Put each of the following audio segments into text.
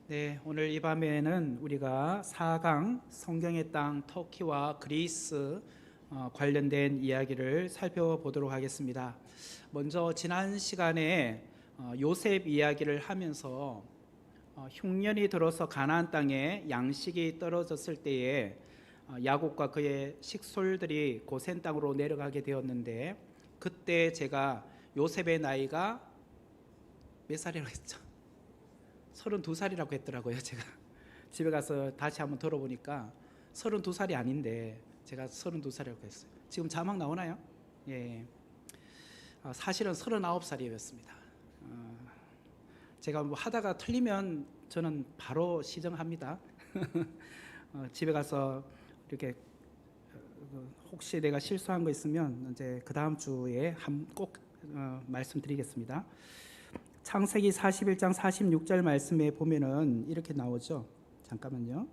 네, 오늘 이 밤에는 우리가 4강 성경의 땅 터키와 그리스 관련된 이야기를 살펴보도록 하겠습니다. 먼저 지난 시간에 요셉 이야기를 하면서 흉년이 들어서 가나안 땅에 양식이 떨어졌을 때에 야곱과 그의 식솔들이 고센 땅으로 내려가게 되었는데, 그때 제가 요셉의 나이가 몇 살이라고 했죠? 32살이라고 했더라고요. 제가 집에 가서 다시 한번 들어보니까 32살이 아닌데 제가 32살이라고 했어요. 지금 자막 나오나요? 예. 사실은 39살이었습니다. 제가 뭐 하다가 틀리면 저는 바로 시정합니다. 집에 가서 이렇게 혹시 내가 실수한 거 있으면 이제 그 다음 주에 꼭 말씀드리겠습니다. 창세기 41장 46절 말씀에 보면은 이렇게 나오죠. 잠깐만요.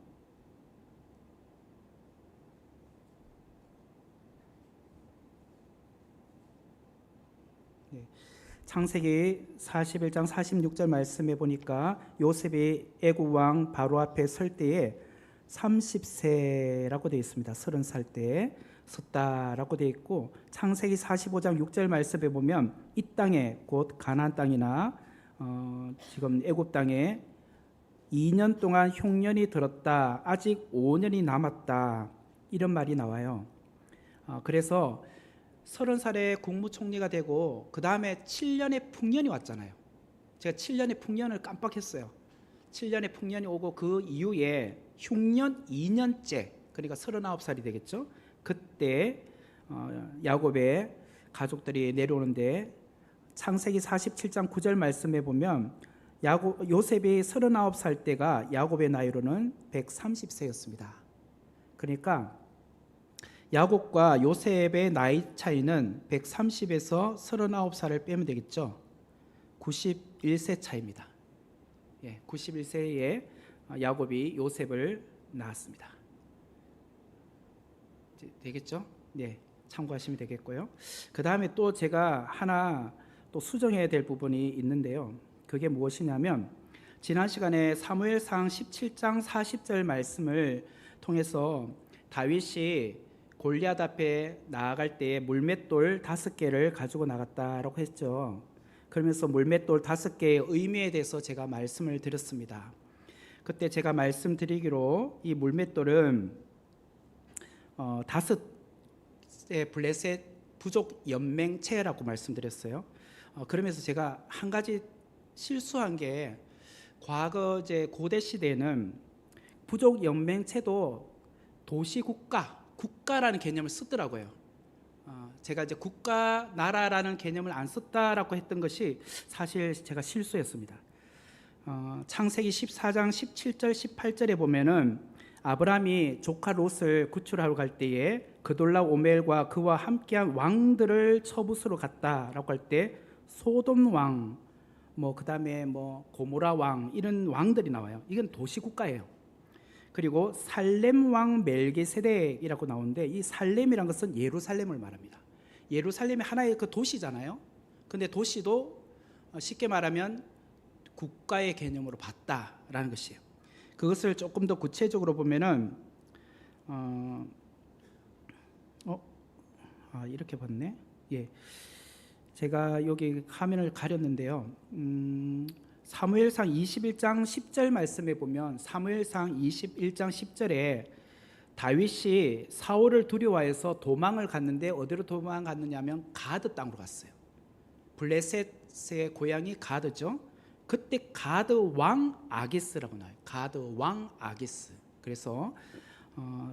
네. 창세기 41장 46절 말씀에 보니까 요셉이 애굽 왕 바로 앞에 설 때에 30세라고 되어 있습니다. 30살 때 섰다라고 되어 있고, 창세기 45장 6절 말씀에 보면 이 땅에 곧 가나안 땅이나 지금 애굽 땅에 2년 동안 흉년이 들었다, 아직 5년이 남았다, 이런 말이 나와요. 그래서 30살에 국무총리가 되고 그 다음에 7년의 풍년이 왔잖아요. 제가 7년의 풍년을 깜빡했어요. 7년의 풍년이 오고 그 이후에 흉년 2년째, 그러니까 39살이 되겠죠. 그때 야곱의 가족들이 내려오는데, 창세기 47장 9절 말씀에 보면 요셉이 39살 때가 야곱의 나이로는 130세였습니다. 그러니까 야곱과 요셉의 나이 차이는 130에서 39살을 빼면 되겠죠. 91세 차이입니다. 91세에 야곱이 요셉을 낳았습니다. 되겠죠? 네, 참고하시면 되겠고요. 그 다음에 또 제가 하나 또 수정해야 될 부분이 있는데요. 그게 무엇이냐면, 지난 시간에 사무엘상 17장 40절 말씀을 통해서 다윗이 골리앗 앞에 나아갈 때 물맷돌 5개를 가지고 나갔다라고 했죠. 그러면서 물맷돌 5개의 의미에 대해서 제가 말씀을 드렸습니다. 그때 제가 말씀드리기로 이 물맷돌은 5의 블레셋 부족 연맹체라고 말씀드렸어요. 그러면서 제가 한 가지 실수한 게, 과거 이제 고대 시대에는 부족 연맹체도 국가라는 개념을 쓰더라고요. 제가 이제 국가, 나라라는 개념을 안 썼다라고 했던 것이 사실 제가 실수였습니다. 창세기 14장 17절 18절에 보면은 아브라함이 조카 롯을 구출하러 갈 때에 그돌라 오멜과 그와 함께한 왕들을 처부수로 갔다라고 할 때 소돔 왕, 그다음에 고모라 왕, 이런 왕들이 나와요. 이건 도시국가예요. 그리고 살렘 왕 멜기세덱이라고 나오는데, 이 살렘이란 것은 예루살렘을 말합니다. 예루살렘이 하나의 그 도시잖아요. 근데 도시도 쉽게 말하면 국가의 개념으로 봤다라는 것이에요. 그것을 조금 더 구체적으로 보면은 이렇게 봤네. 제가 여기 화면을 가렸는데요. 사무엘상 21장 10절 말씀에 보면, 사무엘상 21장 10절에 다윗이 사울을 두려워해서 도망을 갔는데 어디로 도망갔느냐면 가드 땅으로 갔어요. 블레셋의 고향이 가드죠. 그때 가드 왕 아기스라고 나와요. 가드 왕 아기스. 그래서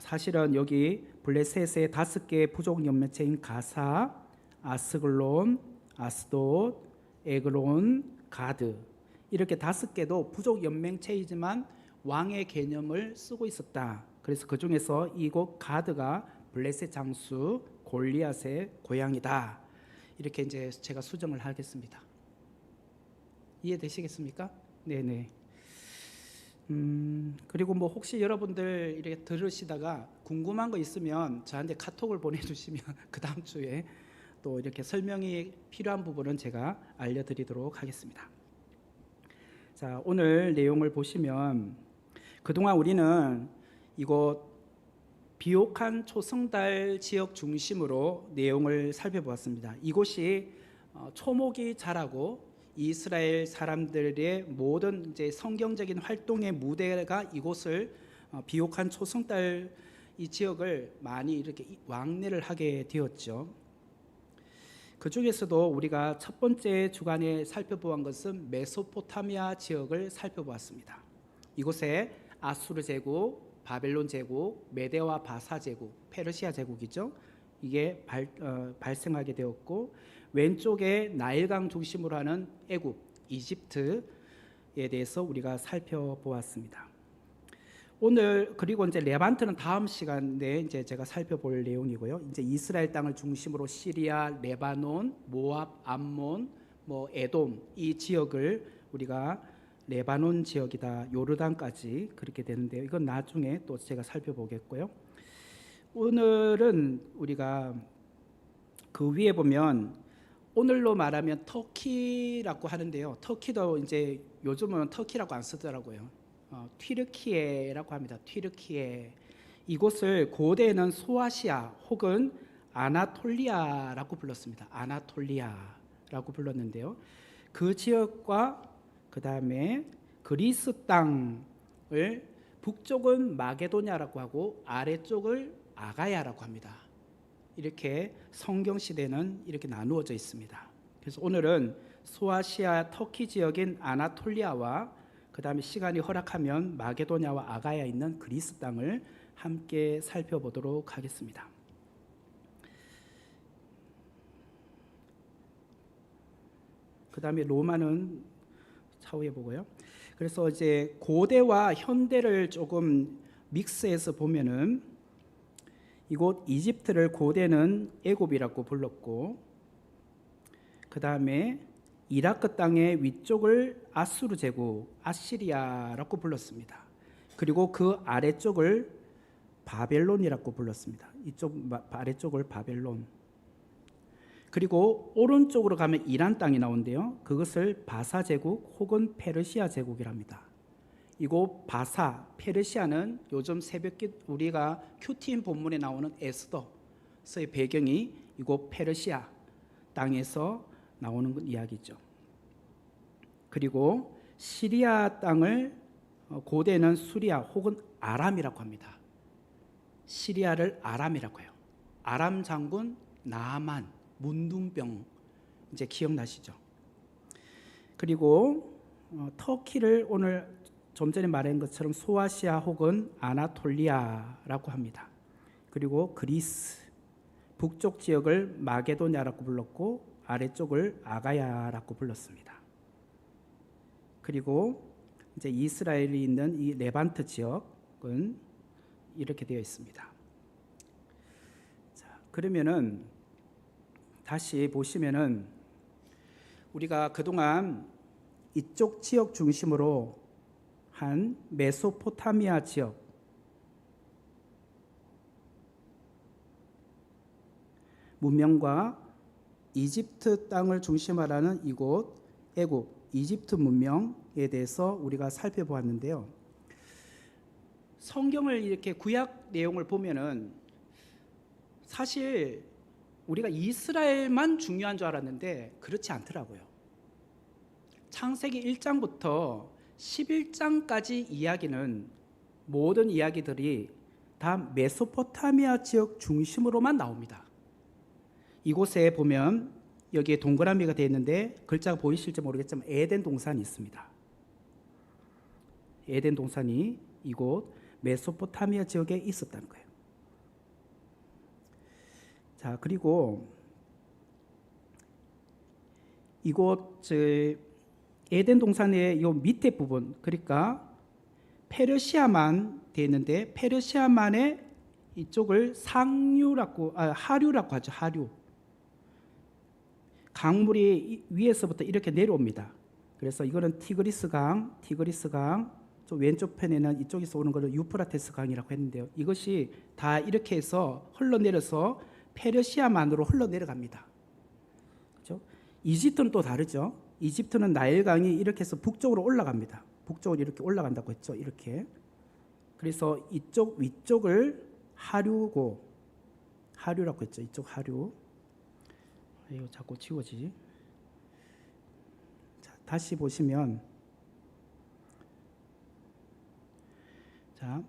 사실은 여기 블레셋의 5개의 부족 연맹체인 가사, 아스글론, 아스돗, 에그론, 가드, 이렇게 5개도 부족 연맹체이지만 왕의 개념을 쓰고 있었다. 그래서 그 중에서 이곳 가드가 블레셋 장수 골리앗의 고향이다. 이렇게 이제 제가 수정을 하겠습니다. 이해되시겠습니까? 네네. 그리고 혹시 여러분들 이렇게 들으시다가 궁금한 거 있으면 저한테 카톡을 보내주시면 그 다음 주에 또 이렇게 설명이 필요한 부분은 제가 알려드리도록 하겠습니다. 자, 오늘 내용을 보시면 그동안 우리는 이곳 비옥한 초승달 지역 중심으로 내용을 살펴보았습니다. 이곳이 초목이 자라고 이스라엘 사람들의 모든 이제 성경적인 활동의 무대가 이곳을 비옥한 초승달 이 지역을 많이 이렇게 왕래를 하게 되었죠. 그 중에서도 우리가 첫 번째 주간에 살펴보았던 것은 메소포타미아 지역을 살펴보았습니다. 이곳에 아수르 제국, 바벨론 제국, 메데와 바사 제국, 페르시아 제국이죠. 이게 발생하게 되었고, 왼쪽에 나일강 중심으로 하는 애굽, 이집트에 대해서 우리가 살펴보았습니다. 오늘 그리고 이제 레반트는 다음 시간에 이제 제가 살펴볼 내용이고요. 이제 이스라엘 땅을 중심으로 시리아, 레바논, 모압, 암몬, 에돔 이 지역을 우리가 레바논 지역이다, 요르단까지 그렇게 되는데요. 이건 나중에 또 제가 살펴보겠고요. 오늘은 우리가 그 위에 보면 오늘로 말하면 터키라고 하는데요. 터키도 이제 요즘은 터키라고 안 쓰더라고요. 튀르키예라고 합니다. 튀르키예. 이곳을 고대에는 소아시아 혹은 아나톨리아라고 불렀습니다. 아나톨리아라고 불렀는데요. 그 지역과 그 다음에 그리스 땅을 북쪽은 마게도냐라고 하고 아래쪽을 아가야라고 합니다. 이렇게 성경시대는 이렇게 나누어져 있습니다. 그래서 오늘은 소아시아 터키 지역인 아나톨리아와 그 다음에 시간이 허락하면 마게도냐와 아가야에 있는 그리스 땅을 함께 살펴보도록 하겠습니다. 그 다음에 로마는 차후에 보고요. 그래서 이제 고대와 현대를 조금 믹스해서 보면은 이곳 이집트를 고대는 애굽이라고 불렀고, 그 다음에 이라크 땅의 위쪽을 아수르 제국, 아시리아라고 불렀습니다. 그리고 그 아래쪽을 바벨론이라고 불렀습니다. 이쪽 아래쪽을 바벨론. 그리고 오른쪽으로 가면 이란 땅이 나오는데요. 그것을 바사 제국 혹은 페르시아 제국이랍니다. 이곳 바사, 페르시아는 요즘 새벽기 우리가 큐티인 본문에 나오는 에스더서의 배경이 이곳 페르시아 땅에서 나오는 이야기죠. 그리고 시리아 땅을 고대는 수리아 혹은 아람이라고 합니다. 시리아를 아람이라고 해요. 아람 장군 나아만 문둥병 이제 기억나시죠? 그리고 터키를 오늘 좀 전에 말한 것처럼 소아시아 혹은 아나톨리아라고 합니다. 그리고 그리스 북쪽 지역을 마게도냐라고 불렀고 아래쪽을 아가야라고 불렀습니다. 그리고 이제 이스라엘이 있는 이 레반트 지역은 이렇게 되어 있습니다. 자, 그러면은 다시 보시면은 우리가 그동안 이쪽 지역 중심으로 한 메소포타미아 지역, 문명과 이집트 땅을 중심으로 하는 이곳 애굽, 이집트 문명에 대해서 우리가 살펴보았는데요. 성경을 이렇게 구약 내용을 보면은 사실 우리가 이스라엘만 중요한 줄 알았는데 그렇지 않더라고요. 창세기 1장부터 11장까지 이야기는 모든 이야기들이 다 메소포타미아 지역 중심으로만 나옵니다. 이곳에 보면 여기에 동그라미가 되어 있는데 글자가 보이실지 모르겠지만 에덴 동산이 있습니다. 에덴 동산이 이곳 메소포타미아 지역에 있었다는 거예요. 자, 그리고 이곳 에덴 동산의 이 밑에 부분, 그러니까 페르시아만 되어 있는데 페르시아만의 이쪽을 하류라고 하죠. 하류. 강물이 위에서부터 이렇게 내려옵니다. 그래서 이거는 티그리스 강, 저 왼쪽 편에는 이쪽에서 오는 것을 유프라테스 강이라고 했는데요. 이것이 다 이렇게 해서 흘러내려서 페르시아만으로 흘러내려갑니다. 그렇죠? 이집트는 또 다르죠. 이집트는 나일강이 이렇게 해서 북쪽으로 올라갑니다. 북쪽으로 이렇게 올라간다고 했죠. 이렇게. 그래서 이쪽 위쪽을 하류라고 했죠. 이쪽 하류. 이거 자꾸 지워지지. 자, 다시 보시면, 자,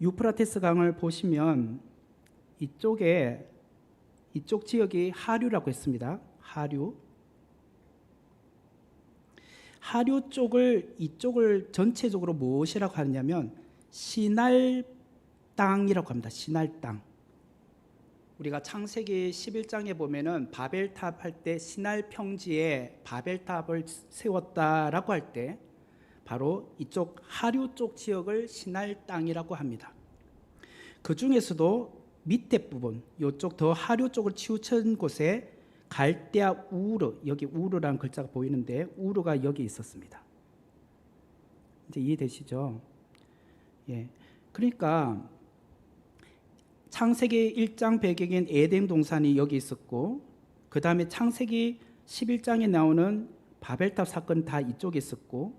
유프라테스 강을 보시면 이쪽 지역이 하류라고 했습니다. 하류 쪽을, 이쪽을 전체적으로 무엇이라고 하냐면 시날 땅이라고 합니다. 시날 땅. 우리가 창세기 11장에 보면은 바벨탑 할 때 시날 평지에 바벨탑을 세웠다라고 할 때 바로 이쪽 하류 쪽 지역을 시날 땅이라고 합니다. 그 중에서도 밑에 부분, 이쪽 더 하류 쪽을 치우친 곳에 갈대아 우르, 여기 우르라는 글자가 보이는데 우르가 여기 있었습니다. 이제 이해되시죠? 예. 그러니까 창세기 1장 배경인 에덴 동산이 여기 있었고, 그 다음에 창세기 11장에 나오는 바벨탑 사건 다 이쪽에 있었고,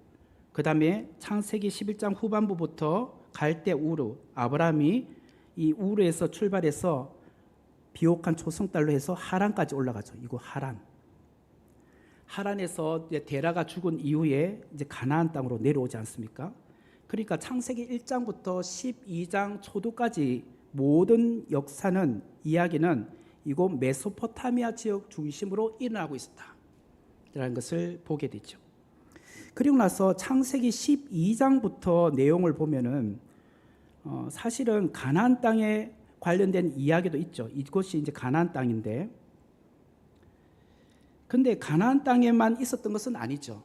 그 다음에 창세기 11장 후반부부터 갈대 우르, 아브라함이 이 우르에서 출발해서 비옥한 초승달로 해서 하란까지 올라가죠. 이거 하란에서 이제 데라가 죽은 이후에 이제 가나안 땅으로 내려오지 않습니까? 그러니까 창세기 1장부터 12장 초도까지 모든 역사는, 이야기는 이곳 메소포타미아 지역 중심으로 일어나고 있었다라는 것을 보게 되죠. 그리고 나서 창세기 12장부터 내용을 보면은 사실은 가나안 땅에 관련된 이야기도 있죠. 이곳이 이제 가나안 땅인데, 근데 가나안 땅에만 있었던 것은 아니죠.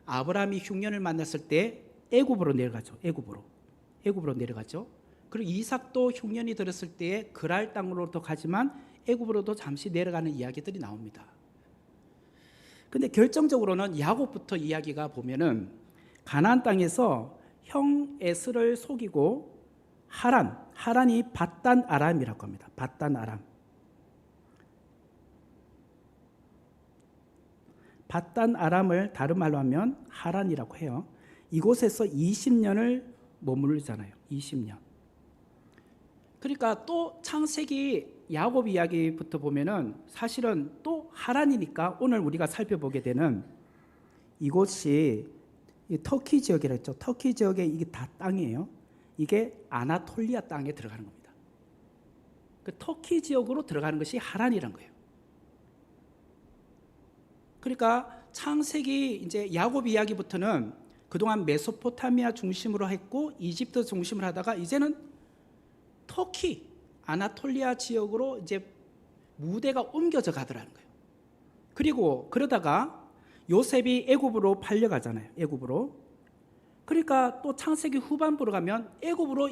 아브라함이 흉년을 만났을 때 애굽으로 내려가죠. 애굽으로 내려가죠. 그리고 이삭도 흉년이 들었을 때에 그랄 땅으로도 가지만 애굽으로도 잠시 내려가는 이야기들이 나옵니다. 근데 결정적으로는 야곱부터 이야기가 보면은 가나안 땅에서 형 에스를 속이고 하란이 밧단 아람이라고 합니다. 밧단 아람을 다른 말로 하면 하란이라고 해요. 이곳에서 20년을 머무르잖아요. 20년. 그러니까 또 창세기 야곱 이야기부터 보면은 사실은 또 하란이니까 오늘 우리가 살펴보게 되는 이곳이 터키 지역이라 했죠. 터키 지역에 이게 다 땅이에요. 이게 아나톨리아 땅에 들어가는 겁니다. 그 터키 지역으로 들어가는 것이 하란이란 거예요. 그러니까 창세기 이제 야곱 이야기부터는 그동안 메소포타미아 중심으로 했고 이집트 중심으로 하다가 이제는 터키, 아나톨리아 지역으로 이제 무대가 옮겨져 가더라는 거예요. 그리고 그러다가 요셉이 애굽으로 팔려가잖아요. 애굽으로. 그러니까 또 창세기 후반부로 가면 애굽으로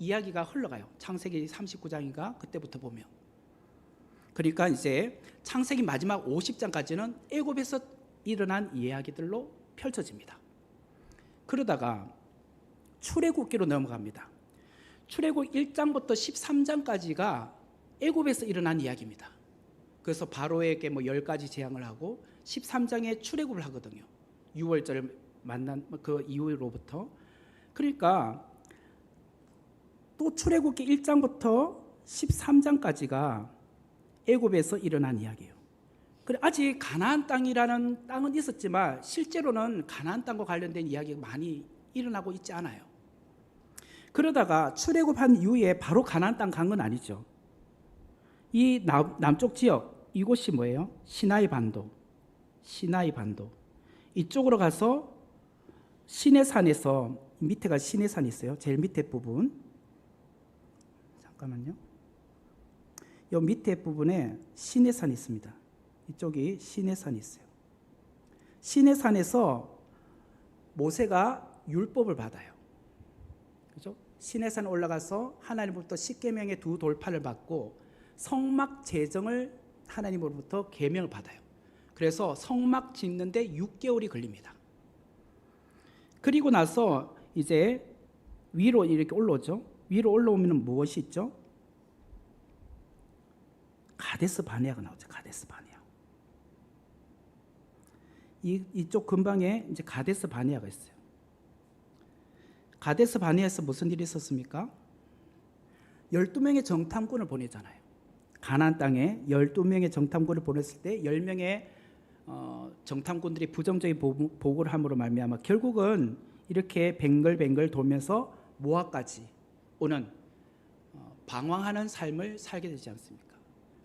이야기가 흘러가요. 창세기 39장인가 그때부터 보면. 그러니까 이제 창세기 마지막 50장까지는 애굽에서 일어난 이야기들로 펼쳐집니다. 그러다가 출애굽기로 넘어갑니다. 출애굽 1장부터 13장까지가 애굽에서 일어난 이야기입니다. 그래서 바로에게 뭐 10가지 재앙을 하고 13장에 출애굽을 하거든요. 6월절을 만난 그 이후로부터. 그러니까 또 출애굽기 1장부터 13장까지가 애굽에서 일어난 이야기예요. 그래 아직 가나안 땅이라는 땅은 있었지만 실제로는 가나안 땅과 관련된 이야기가 많이 일어나고 있지 않아요. 그러다가 출애굽한 이후에 바로 가나안 땅 간 건 아니죠. 이 남쪽 지역 이곳이 뭐예요? 시나이 반도. 이쪽으로 가서 시내산에서 밑에가 시내산이 있어요. 제일 밑에 부분. 잠깐만요. 이 밑에 부분에 시내산이 있습니다. 이쪽이 시내산이 있어요. 시내산에서 모세가 율법을 받아요. 그죠? 시내산 올라가서 하나님으로부터 십계명의 두 돌판을 받고 성막 제정을 하나님으로부터 계명을 받아요. 그래서 성막 짓는데 6개월이 걸립니다. 그리고 나서 이제 위로 이렇게 올라오죠. 위로 올라오면 무엇이 있죠? 가데스 바네아가 나오죠. 가데스 바네아. 이쪽 근방에 이제 가데스 바네아가 있어요. 가데스 바네아에서 무슨 일이 있었습니까? 12명의 정탐꾼을 보내잖아요. 가나안 땅에 12명의 정탐꾼을 보냈을 때 10명의 정탐꾼들이 부정적인 보고를 함으로 말미암아 결국은 이렇게 뱅글뱅글 돌면서 모압까지 오는 방황하는 삶을 살게 되지 않습니까?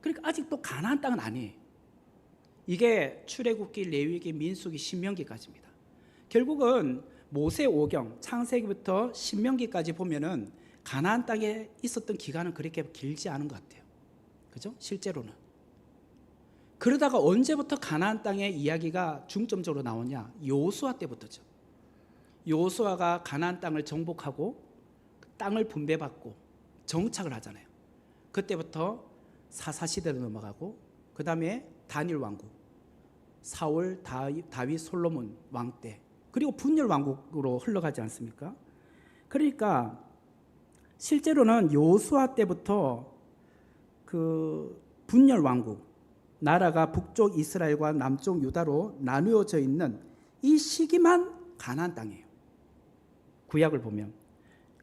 그러니까 아직도 가나안 땅은 아니에요. 이게 출애굽기, 레위기, 민수기, 신명기까지입니다. 결국은 모세 오경, 창세기부터 신명기까지 보면은 가나안 땅에 있었던 기간은 그렇게 길지 않은 것 같아요. 그죠? 실제로는. 그러다가 언제부터 가나안 땅의 이야기가 중점적으로 나오냐? 여호수아 때부터죠. 여호수아가 가나안 땅을 정복하고 땅을 분배받고 정착을 하잖아요. 그때부터 사사 시대로 넘어가고 그 다음에 다니엘 왕국, 사울, 다윗, 솔로몬 왕 때, 그리고 분열 왕국으로 흘러가지 않습니까? 그러니까 실제로는 여호수아 때부터 그 분열 왕국, 나라가 북쪽 이스라엘과 남쪽 유다로 나누어져 있는 이 시기만 가나안 땅이에요. 구약을 보면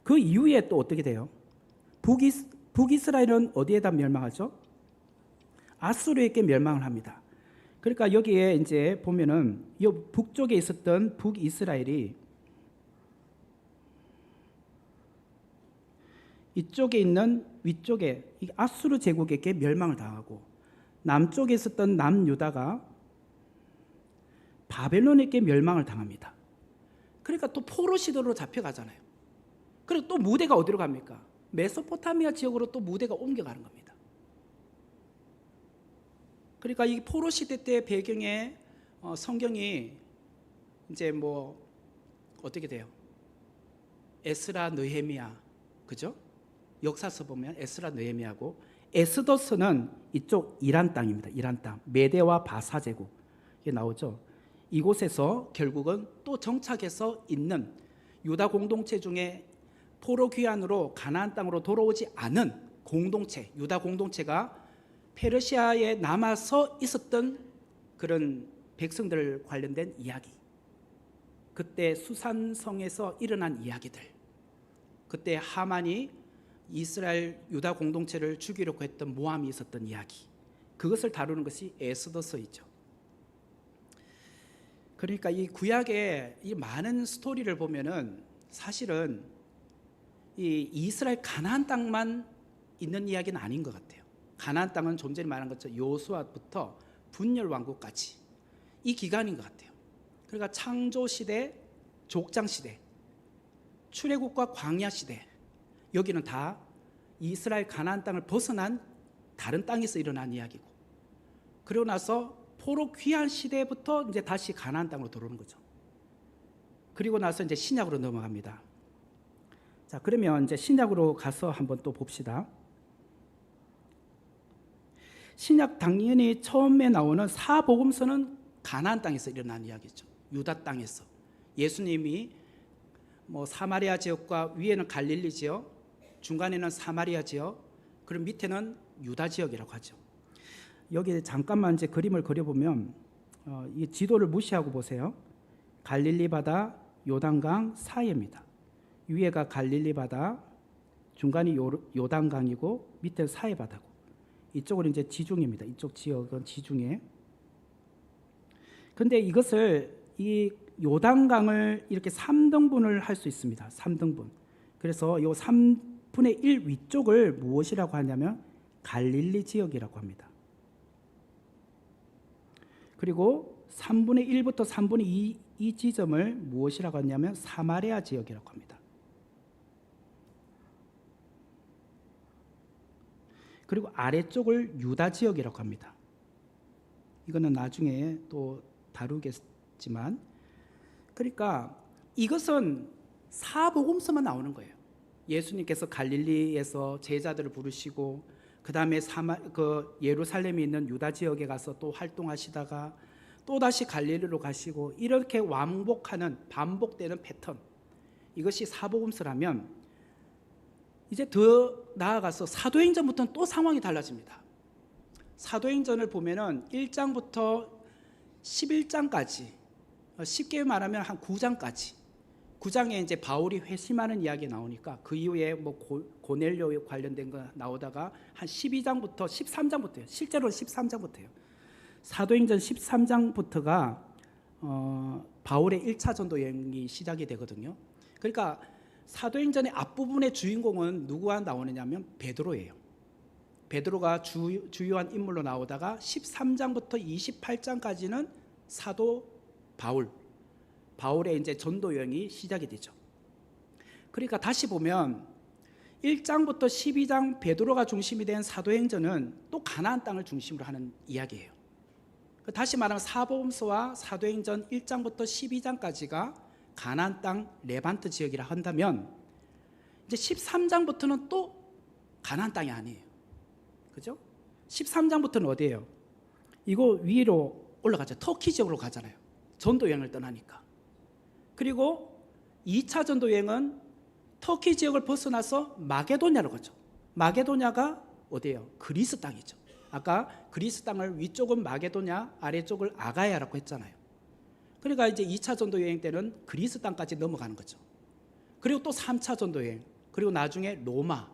그 이후에 또 어떻게 돼요? 북이스라엘은 어디에다 멸망하죠? 아수르에게 멸망을 합니다. 그러니까 여기에 이제 보면은 이 북쪽에 있었던 북이스라엘이 이쪽에 있는 위쪽에 아수르 제국에게 멸망을 당하고 남쪽에 있었던 남유다가 바벨론에게 멸망을 당합니다. 그러니까 또 포로 시대로 잡혀가잖아요. 그리고 또 무대가 어디로 갑니까? 메소포타미아 지역으로 또 무대가 옮겨가는 겁니다. 그러니까 이 포로 시대 때 배경에 성경이 이제 뭐 어떻게 돼요? 에스라, 느헤미야, 그죠? 역사서 보면 에스라, 느헤미야고 에스더스는 이쪽 이란 땅입니다. 이란 땅, 메대와 바사 제국 이게 나오죠. 이곳에서 결국은 또 정착해서 있는 유다 공동체 중에 포로 귀환으로 가나안 땅으로 돌아오지 않은 공동체, 유다 공동체가 페르시아에 남아서 있었던 그런 백성들 관련된 이야기, 그때 수산성에서 일어난 이야기들, 그때 하만이 이스라엘 유다 공동체를 죽이려고 했던 모함이 있었던 이야기, 그것을 다루는 것이 에스더서이죠. 그러니까 이 구약의 이 많은 스토리를 보면은 사실은 이 이스라엘 가나안 땅만 있는 이야기는 아닌 것 같아요. 가나안 땅은 좀 전에 말한 것처럼 여호수아부터 분열 왕국까지 이 기간인 것 같아요. 그러니까 창조 시대, 족장 시대, 출애굽과 광야 시대, 여기는 다 이스라엘 가나안 땅을 벗어난 다른 땅에서 일어난 이야기고, 그러고 나서 포로 귀환 시대부터 이제 다시 가나안 땅으로 들어오는 거죠. 그리고 나서 이제 신약으로 넘어갑니다. 자, 그러면 이제 신약으로 가서 한번 또 봅시다. 신약 당연히 처음에 나오는 사복음서는 가나안 땅에서 일어난 이야기죠. 유다 땅에서 예수님이 뭐 사마리아 지역과 위에는 갈릴리 지역, 중간에는 사마리아 지역, 그리고 밑에는 유다 지역이라고 하죠. 여기 잠깐만 이제 그림을 그려보면 이 지도를 무시하고 보세요. 갈릴리 바다, 요단강 사이입니다. 위에가 갈릴리 바다, 중간이 요단강이고 밑에 사해 바다고. 이쪽은 이제 지중해입니다. 이쪽 지역은 지중해. 근데 이것을 이 요단강을 이렇게 3등분을 할 수 있습니다. 3등분. 그래서 요 3분의 1 위쪽을 무엇이라고 하냐면 갈릴리 지역이라고 합니다. 그리고 3분의 1부터 3분의 2 지점을 무엇이라고 하냐면 사마리아 지역이라고 합니다. 그리고 아래쪽을 유다 지역이라고 합니다. 이거는 나중에 또 다루겠지만, 그러니까 이것은 사복음서만 나오는 거예요. 예수님께서 갈릴리에서 제자들을 부르시고 그 다음에 예루살렘에 있는 유다 지역에 가서 또 활동하시다가 또 다시 갈릴리로 가시고 이렇게 왕복하는 반복되는 패턴, 이것이 사복음서라면 이제 더 나아가서 사도행전부터는 또 상황이 달라집니다. 사도행전을 보면은 1장부터 11장까지 쉽게 말하면 한 9장까지. 9장에 이제 바울이 회심하는 이야기 나오니까 그 이후에 뭐 고넬료 관련된 거 나오다가 한 12장부터 13장부터요. 실제로 13장부터요. 사도행전 13장부터가 바울의 1차 전도 여행이 시작이 되거든요. 그러니까 사도행전의 앞부분의 주인공은 누구가 나오느냐면 베드로예요. 베드로가 주요한 인물로 나오다가 13장부터 28장까지는 사도 바울의 이제 전도 여행이 시작이 되죠. 그러니까 다시 보면 1장부터 12장 베드로가 중심이 된 사도행전은 또 가나안 땅을 중심으로 하는 이야기예요. 다시 말하면 사복음서와 사도행전 1장부터 12장까지가 가나안 땅 레반트 지역이라 한다면 이제 13장부터는 또 가나안 땅이 아니에요. 그죠? 13장부터는 어디예요? 이거 위로 올라가죠. 터키 지역으로 가잖아요. 전도 여행을 떠나니까. 그리고 2차 전도 여행은 터키 지역을 벗어나서 마게도냐로 가죠. 마게도냐가 어디예요? 그리스 땅이죠. 아까 그리스 땅을 위쪽은 마게도냐, 아래쪽을 아가야라고 했잖아요. 그러니까 이제 2차 전도 여행 때는 그리스 땅까지 넘어가는 거죠. 그리고 또 3차 전도 여행, 그리고 나중에 로마.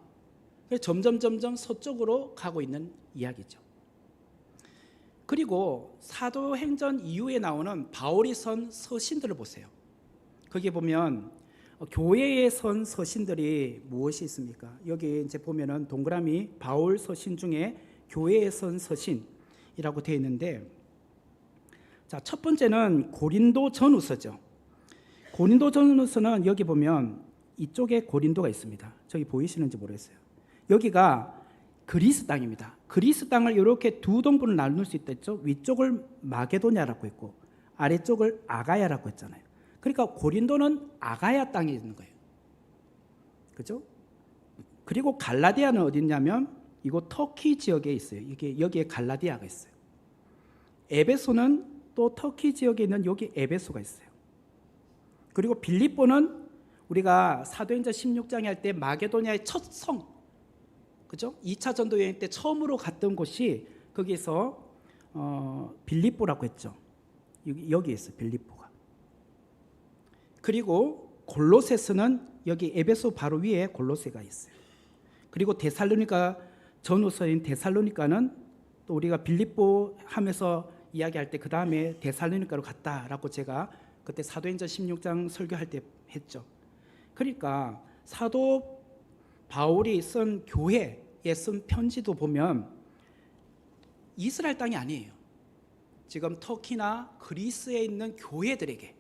점점 서쪽으로 가고 있는 이야기죠. 그리고 사도행전 이후에 나오는 바울이 선 서신들을 보세요. 거기 보면 교회에 선 서신들이 무엇이 있습니까? 여기 이제 보면은 동그라미 바울 서신 중에 교회에 선 서신이라고 되어 있는데, 자, 첫 번째는 고린도 전후서죠. 고린도 전후서는 여기 보면 이쪽에 고린도가 있습니다. 저기 보이시는지 모르겠어요. 여기가 그리스 땅입니다. 그리스 땅을 이렇게 두 동분을 나눌 수 있겠죠. 위쪽을 마게도냐라고 했고 아래쪽을 아가야라고 했잖아요. 그러니까 고린도는 아가야 땅에 있는 거예요. 그죠? 그리고 갈라디아는 어디 있냐면 이곳 터키 지역에 있어요. 여기에 갈라디아가 있어요. 에베소는 또 터키 지역에 있는 여기 에베소가 있어요. 그리고 빌립보는 우리가 사도행전 16장에 할 때 마게도냐의 첫 성, 그죠? 2차 전도 여행 때 처음으로 갔던 곳이 거기서 빌립보라고 했죠. 여기 있어요. 빌립보가. 그리고 골로새서는 여기 에베소 바로 위에 골로새가 있어요. 그리고 데살로니가 전후서인 데살로니가는 또 우리가 빌립보 하면서 이야기할 때 그 다음에 데살로니가로 갔다라고 제가 그때 사도행전 16장 설교할 때 했죠. 그러니까 사도 바울이 쓴 교회에 쓴 편지도 보면 이스라엘 땅이 아니에요. 지금 터키나 그리스에 있는 교회들에게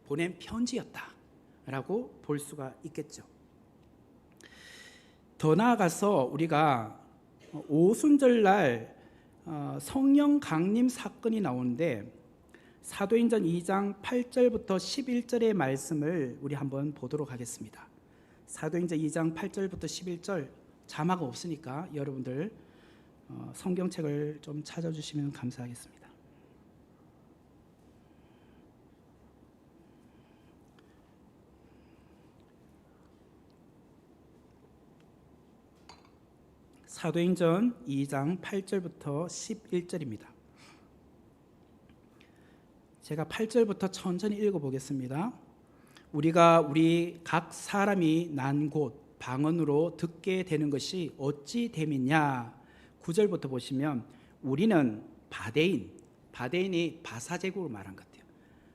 보낸 편지였다라고 볼 수가 있겠죠. 더 나아가서 우리가 오순절날 성령 강림 사건이 나오는데 사도행전 2장 8절부터 11절의 말씀을 우리 한번 보도록 하겠습니다. 사도행전 2장 8절부터 11절 자막 없으니까 여러분들 성경책을 좀 찾아주시면 감사하겠습니다. 사도행전 2장 8절부터 11절입니다. 제가 8절부터 천천히 읽어보겠습니다. 우리가 우리 각 사람이 난 곳 방언으로 듣게 되는 것이 어찌 됨이냐. 9절부터 보시면 우리는 바데인이 바사 제국을 말한 것 같아요.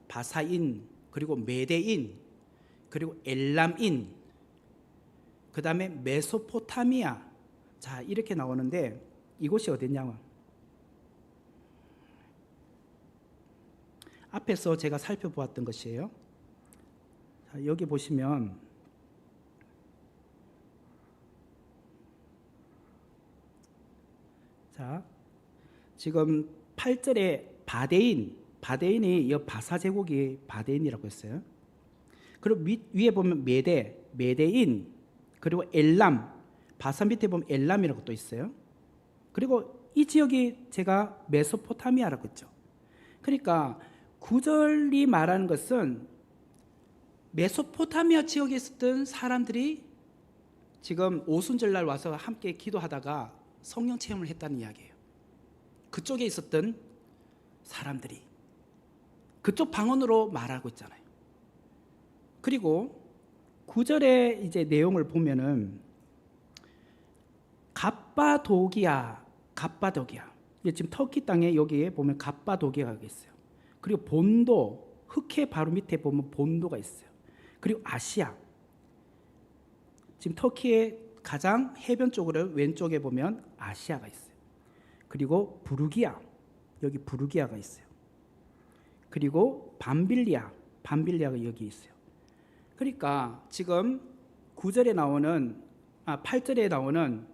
바사인, 그리고 메데인, 그리고 엘람인, 그 다음에 메소포타미아. 자, 이렇게 나오는데 이곳이 어디냐면 앞에서 제가 살펴보았던 것이에요. 자, 여기 보시면 자, 지금 8절에 바데인이 이 바사 제국이 바데인이라고 했어요. 그리고 위에 보면 메데인, 그리고 엘람, 바사 밑에 보면 엘람이라고 또 있어요. 그리고 이 지역이 제가 메소포타미아라고 했죠. 그러니까 9절이 말하는 것은 메소포타미아 지역에 있었던 사람들이 지금 오순절날 와서 함께 기도하다가 성령 체험을 했다는 이야기예요. 그쪽에 있었던 사람들이. 그쪽 방언으로 말하고 있잖아요. 그리고 9절의 이제 내용을 보면은 갑바도기아, 이게 지금 터키 땅에 여기에 보면 갑바도기아가 있어요. 그리고 본도, 흑해 바로 밑에 보면 본도가 있어요. 그리고 아시아, 지금 터키의 가장 해변 쪽으로 왼쪽에 보면 아시아가 있어요. 그리고 부르기아, 여기 부르기아가 있어요. 그리고 밤빌리아가 여기 있어요. 그러니까 지금 9절에 나오는 8절에 나오는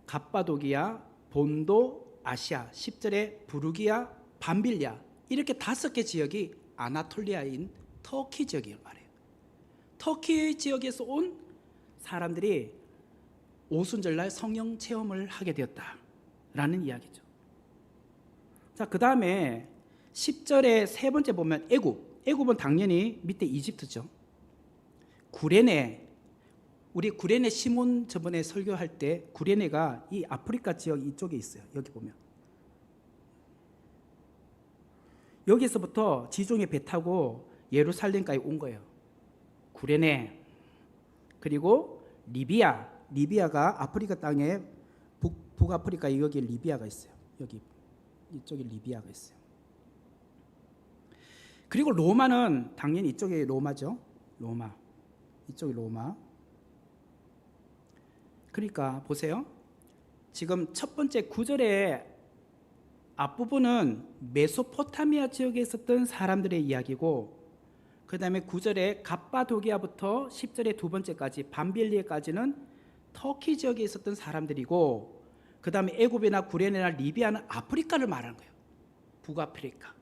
갑바도기아, 본도, 아시아, 10절에 부르기아, 밤빌리아, 이렇게 5개 지역이 아나톨리아인 터키 지역이란 말이에요. 터키 지역에서 온 사람들이 오순절날 성령 체험을 하게 되었다라는 이야기죠. 자, 그 다음에 10절에 세 번째 보면 애굽은 당연히 밑에 이집트죠. 구레네, 우리 구레네 시몬 저번에 설교할 때 구레네가 이 아프리카 지역 이쪽에 있어요. 여기 보면 여기서부터 지중해 배 타고 예루살렘까지 온 거예요. 구레네. 그리고 리비아가 아프리카 땅에 북아프리카에 여기 리비아가 있어요. 여기 이쪽에 리비아가 있어요. 그리고 로마는 당연히 이쪽에 로마죠. 이쪽이 로마. 그러니까 보세요. 지금 첫 번째 9절의 앞부분은 메소포타미아 지역에 있었던 사람들의 이야기고, 그 다음에 9절에 갑바도기아부터 10절의 두 번째까지 밤빌리에까지는 터키 지역에 있었던 사람들이고, 그 다음에 애굽이나 구레네나 리비아는 아프리카를 말하는 거예요. 북아프리카.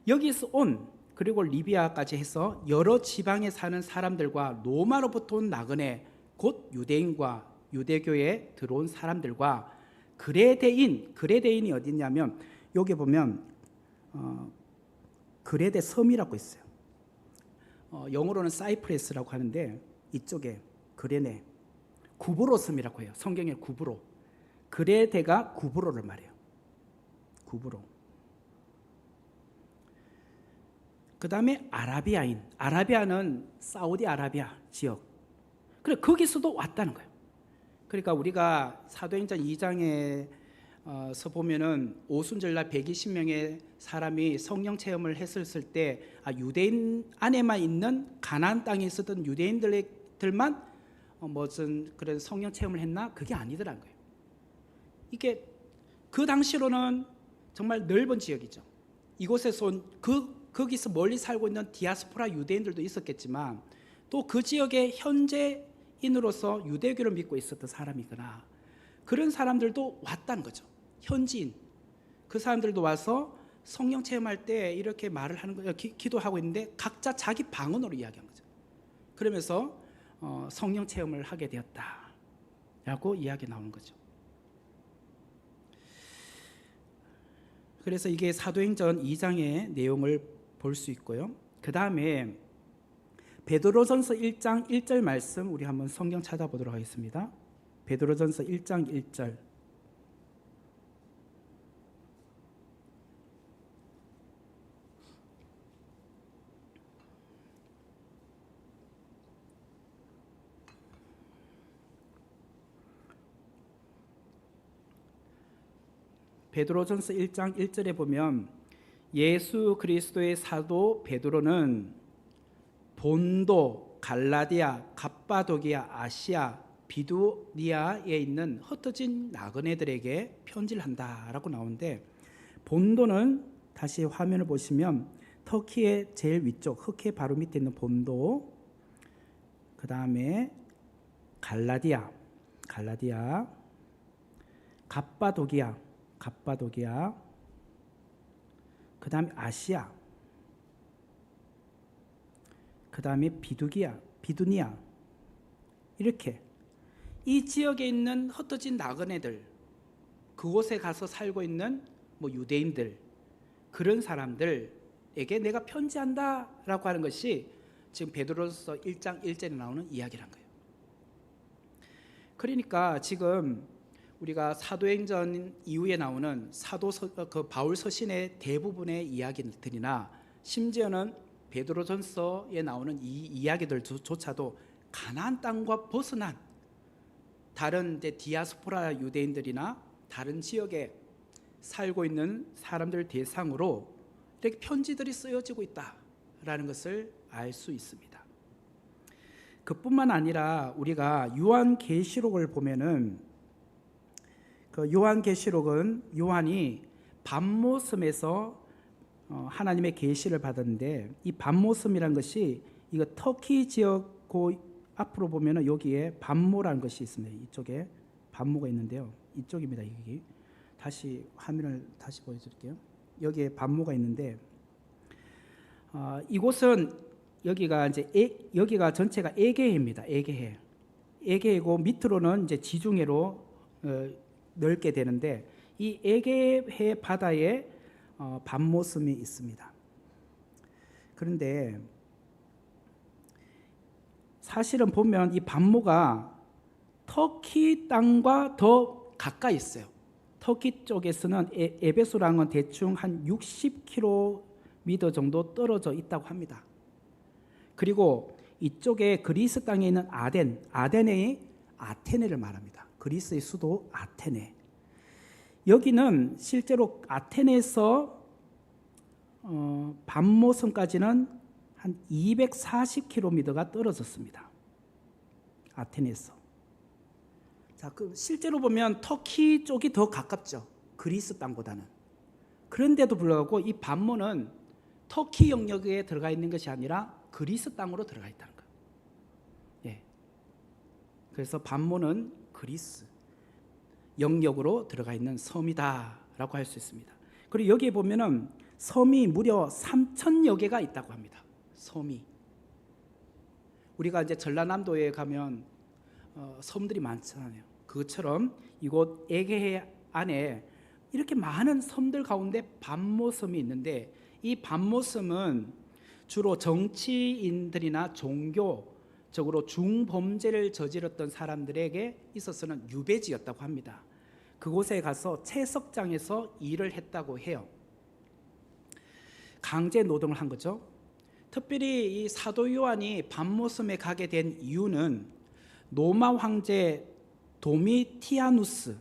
여기서 온, 그리고 리비아까지 해서 여러 지방에 사는 사람들과 로마로부터 온 나그네, 곧 유대인과 유대교에 들어온 사람들과 그레데인이 어디 있냐면 여기 보면 그레데 섬이라고 있어요. 영어로는 사이프레스라고 하는데 이쪽에 그레네, 구브로 섬이라고 해요. 성경에 구브로. 그레데가 구브로를 말해요. 구브로. 그 다음에 아라비아는 사우디아라비아 지역. 그래, 거기서도 왔다는 거예요. 그러니까 우리가 사도행전 2장에서 보면은 오순절날 120명의 사람이 성령 체험을 했었을 때 유대인 안에만 있는 가나안 땅에 있었던 유대인들만 무슨 그런 성령 체험을 했나? 그게 아니더란 거예요. 이게 그 당시로는 정말 넓은 지역이죠. 이곳에서 온 거기서 멀리 살고 있는 디아스포라 유대인들도 있었겠지만 또 그 지역의 현지인으로서 유대교를 믿고 있었던 사람이거나 그런 사람들도 왔다는 거죠. 현지인. 그 사람들도 와서 성령 체험할 때 이렇게 말을 하는 거예요. 기도하고 있는데 각자 자기 방언으로 이야기한 거죠. 그러면서 성령 체험을 하게 되었다라고 이야기 나오는 거죠. 그래서 이게 사도행전 2장의 내용을 볼 수 있고요. 그 다음에 베드로전서 1장 1절 말씀 우리 한번 성경 찾아보도록 하겠습니다. 베드로전서 1장 1절. 베드로전서 1장 1절에 보면 예수 그리스도의 사도 베드로는 본도, 갈라디아, 갑바도기아, 아시아, 비두니아에 있는 흩어진 나그네들에게 편지를 한다라고 나오는데, 본도는 다시 화면을 보시면 터키의 제일 위쪽 흑해 바로 밑에 있는 본도, 그 다음에 갈라디아, 갑바도기아, 그 다음에 아시아, 그 다음에 비두니아, 이렇게 이 지역에 있는 흩어진 나그네들, 그곳에 가서 살고 있는 유대인들, 그런 사람들에게 내가 편지한다라고 하는 것이 지금 베드로서 1장 1절에 나오는 이야기란 거예요. 그러니까 지금 우리가 사도행전 이후에 나오는 바울 서신의 대부분의 이야기들이나 심지어는 베드로전서에 나오는 이 이야기들조차도 가나안 땅과 벗어난 다른 이제 디아스포라 유대인들이나 다른 지역에 살고 있는 사람들 대상으로 이렇게 편지들이 쓰여지고 있다라는 것을 알 수 있습니다. 그뿐만 아니라 우리가 요한계시록을 보면은 그 요한계시록은 요한이 밤모섬에서 하나님의 계시를 받았는데, 이 밤모섬이란 것이 이거 터키 지역 그 앞으로 보면은 여기에 밤모라는 것이 있습니다. 이쪽에 밤모가 있는데요. 이쪽입니다. 여기 다시 화면을 다시 보여드릴게요. 여기에 밤모가 있는데 이곳은 여기가 이제 여기가 전체가 에게해입니다. 에게해고 밑으로는 이제 지중해로 넓게 되는데, 이 에게해 바다에 밤모섬이 있습니다. 그런데 사실은 보면 이 밤모가 터키 땅과 더 가까이 있어요. 터키 쪽에서는 에베소랑은 대충 한 60km 정도 떨어져 있다고 합니다. 그리고 이쪽에 그리스 땅에 있는 아덴의 아테네를 말합니다. 그리스의 수도 아테네. 여기는 실제로 아테네에서 밤모섬까지는 한 240km가 떨어졌습니다. 아테네에서. 자, 그 실제로 보면 터키 쪽이 더 가깝죠. 그리스 땅보다는. 그런데도 불구하고 이 밤모는 터키 영역에 들어가 있는 것이 아니라 그리스 땅으로 들어가 있다는 거예요. 예. 그래서 밤모는 그리스 영역으로 들어가 있는 섬이다라고 할 수 있습니다. 그리고 여기에 보면은 섬이 무려 3,000여 개가 있다고 합니다. 섬이. 우리가 이제 전라남도에 가면 섬들이 많잖아요. 그것처럼 이곳 에게해 안에 이렇게 많은 섬들 가운데 밤모섬이 있는데, 이 밤모섬은 주로 정치인들이나 종교적으로 중범죄를 저질렀던 사람들에게 있어서는 유배지였다고 합니다. 그곳에 가서 채석장에서 일을 했다고 해요. 강제 노동을 한 거죠. 특별히 이 사도 요한이 밤모섬에 가게 된 이유는 로마 황제 도미티아누스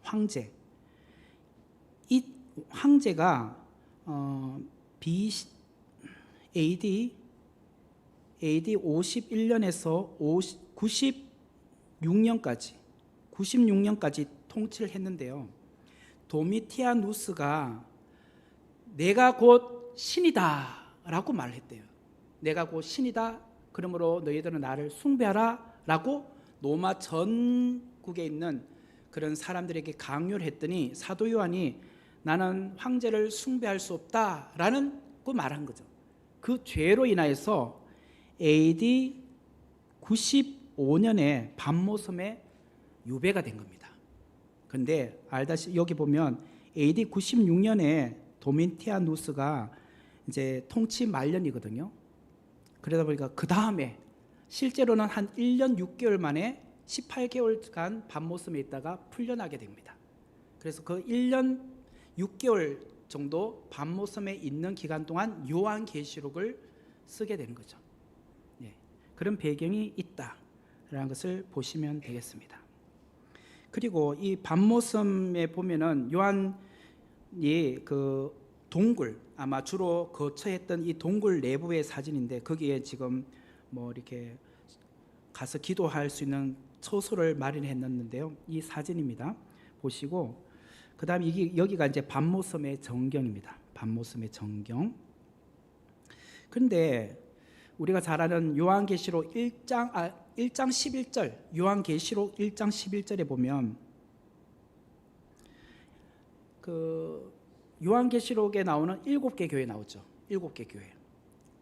황제, 이 황제가 AD 51년에서 96년까지 통치를 했는데요. 도미티아누스가 내가 곧 신이다 라고 말을 했대요. 내가 곧 신이다, 그러므로 너희들은 나를 숭배하라 라고 로마 전국에 있는 그런 사람들에게 강요를 했더니 사도 요한이 나는 황제를 숭배할 수 없다라는 그 말한 거죠. 그 죄로 인하여서 AD 95년에 밤모섬에 유배가 된 겁니다. 그런데 알다시피 여기 보면 AD 96년에 도미티아누스가 이제 통치 말년이거든요. 그러다 보니까 그 다음에 실제로는 한 1년 6개월 만에 18개월간 밤모섬에 있다가 풀려나게 됩니다. 그래서 그 1년 6개월 정도 밤모섬에 있는 기간 동안 요한계시록을 쓰게 되는 거죠. 예, 그런 배경이 있다라는 것을 보시면 되겠습니다. 그리고 이 밤모섬에 보면은 요한이 그 동굴, 아마 주로 거처했던 이 동굴 내부의 사진인데, 거기에 지금 뭐 이렇게 가서 기도할 수 있는 처소를 마련했는데요. 이 사진입니다. 보시고, 그 다음에 여기가 이제 밤모섬의 정경입니다. 밤모섬의 정경. 그런데 우리가 잘 아는 요한계시록 1장 11절, 요한계시록 1장 11절에 보면 그 요한계시록에 나오는 7개 교회 나오죠. 7개 교회.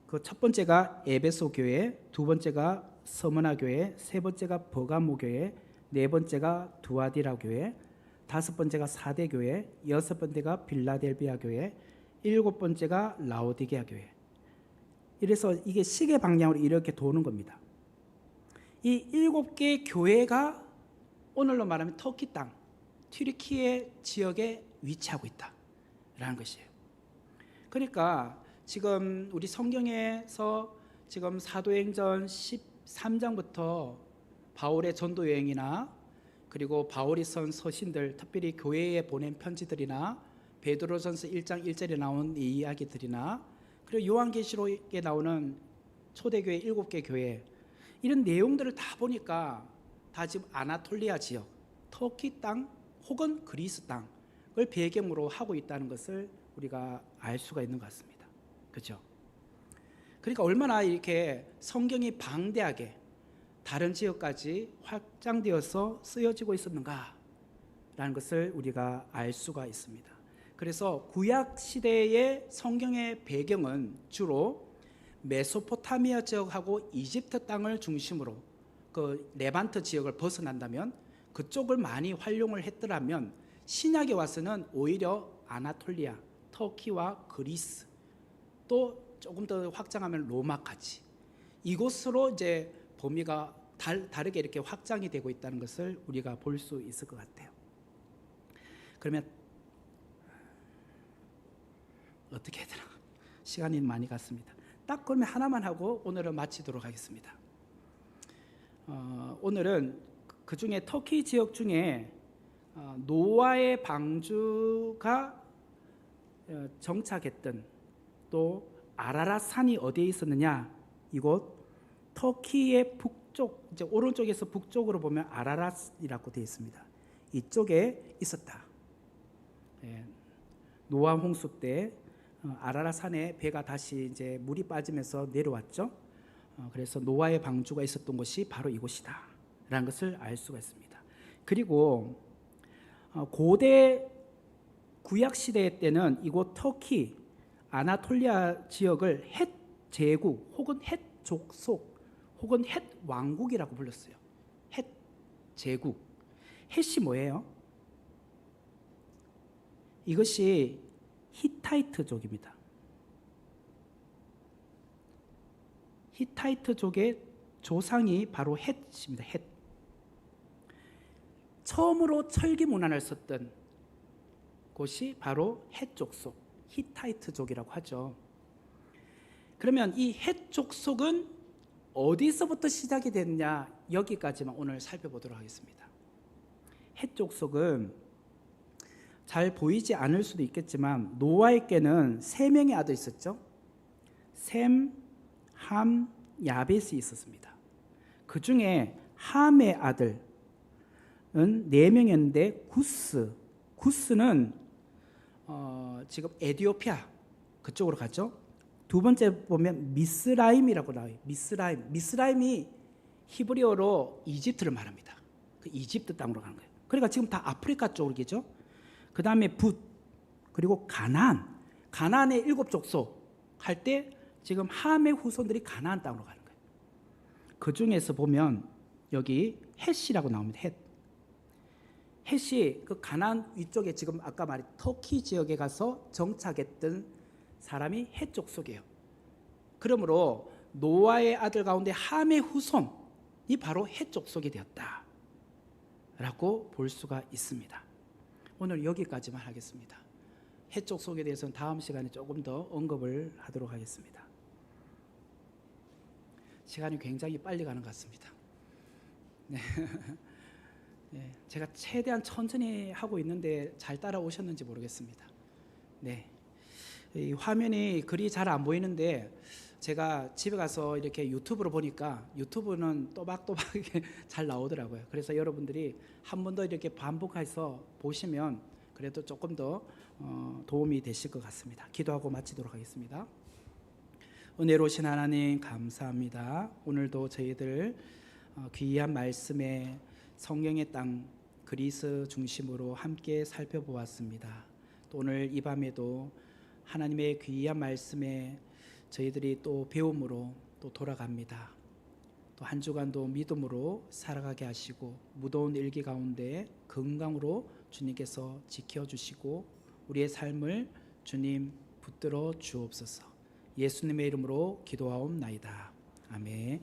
그 첫 번째가 에베소 교회, 두 번째가 서머나 교회, 세 번째가 버가모 교회, 네 번째가 두아디라 교회, 다섯 번째가 사대 교회, 여섯 번째가 빌라델비아 교회, 일곱 번째가 라오디게아 교회. 이래서 이게 시계 방향으로 이렇게 도는 겁니다. 이 7개 교회가 오늘로 말하면 터키 땅, 튀르키예 지역에 위치하고 있다라는 것이에요. 그러니까 지금 우리 성경에서 지금 사도행전 13장부터 바울의 전도 여행이나 그리고 바울이 쓴 서신들, 특별히 교회에 보낸 편지들이나 베드로전서 1장 1절에 나온 이 이야기들이나 그리고 요한계시록에 나오는 초대교회 7개 교회, 이런 내용들을 다 보니까 다 지금 아나톨리아 지역, 터키 땅 혹은 그리스 땅을 배경으로 하고 있다는 것을 우리가 알 수가 있는 것 같습니다. 그렇죠? 그러니까 얼마나 이렇게 성경이 방대하게 다른 지역까지 확장되어서 쓰여지고 있었는가라는 것을 우리가 알 수가 있습니다. 그래서 구약 시대의 성경의 배경은 주로 메소포타미아 지역하고 이집트 땅을 중심으로 그 레반트 지역을 벗어난다면 그쪽을 많이 활용을 했더라면 신약에 와서는 오히려 아나톨리아, 터키와 그리스, 또 조금 더 확장하면 로마까지 이곳으로 이제 범위가 다르게 이렇게 확장이 되고 있다는 것을 우리가 볼 수 있을 것 같아요. 그러면 어떻게 해야 되나? 시간이 많이 갔습니다. 딱 그러면 하나만 하고 오늘은 마치도록 하겠습니다. 오늘은 그 중에 터키 지역 중에 노아의 방주가 정착했던 또 아라랏 산이 어디에 있었느냐? 이곳 터키의 북쪽, 이제 오른쪽에서 북쪽으로 보면 아라랏이라고 되어 있습니다. 이쪽에 있었다. 노아 홍수 때 아라랏 산에 배가 다시 이제 물이 빠지면서 내려왔죠. 그래서 노아의 방주가 있었던 곳이 바로 이곳이다라는 것을 알 수가 있습니다. 그리고 고대 구약 시대 때는 이곳 터키 아나톨리아 지역을 헷 제국 혹은 헷 족속 혹은 헷 왕국이라고 불렀어요. 헷 제국. 헷이 뭐예요? 이것이 히타이트족입니다. 히타이트족의 조상이 바로 헷입니다. 헷. 처음으로 철기 문안을 썼던 곳이 바로 헷 족속, 히타이트족이라고 하죠. 그러면 이 헷 족속은 어디서부터 시작이 됐냐, 여기까지만 오늘 살펴보도록 하겠습니다. 헷 족속은 잘 보이지 않을 수도 있겠지만 노아에게는 3명의 아들이 있었죠. 셈, 함, 야벳이 있었습니다. 그 중에 함의 아들은 4명이었는데 구스는 지금 에티오피아 그쪽으로 갔죠. 두 번째 보면 미스라임이라고 나와요. 미스라임이 히브리어로 이집트를 말합니다. 그 이집트 땅으로 가는 거예요. 그러니까 지금 다 아프리카 쪽이죠. 그 다음에 붓, 그리고 가나안의 7족속 할 때 지금 함의 후손들이 가나안 땅으로 가는 거예요. 그 중에서 보면 여기 헷이라고 나옵니다. 헷이 그 가나안 위쪽에 지금 아까 말한 터키 지역에 가서 정착했던 사람이 헷 족속이에요. 그러므로 노아의 아들 가운데 함의 후손이 바로 헷 족속이 되었다라고 볼 수가 있습니다. 오늘 여기까지만 하겠습니다. 헷 족속에 대해서는 다음 시간에 조금 더 언급을 하도록 하겠습니다. 시간이 굉장히 빨리 가는 것 같습니다. 네. 네, 제가 최대한 천천히 하고 있는데 잘 따라오셨는지 모르겠습니다. 네, 이 화면이 글이 잘 안 보이는데 제가 집에 가서 이렇게 유튜브로 보니까 유튜브는 또박또박 잘 나오더라고요. 그래서 여러분들이 한 번 더 이렇게 반복해서 보시면 그래도 조금 더 도움이 되실 것 같습니다. 기도하고 마치도록 하겠습니다. 은혜로우신 하나님 감사합니다. 오늘도 저희들 귀한 말씀에 성경의 땅 그리스 중심으로 함께 살펴보았습니다. 또 오늘 이 밤에도 하나님의 귀한 말씀에 저희들이 또 배움으로 또 돌아갑니다. 또 한 주간도 믿음으로 살아가게 하시고 무더운 일기 가운데 건강으로 주님께서 지켜주시고 우리의 삶을 주님 붙들어 주옵소서. 예수님의 이름으로 기도하옵나이다. 아멘.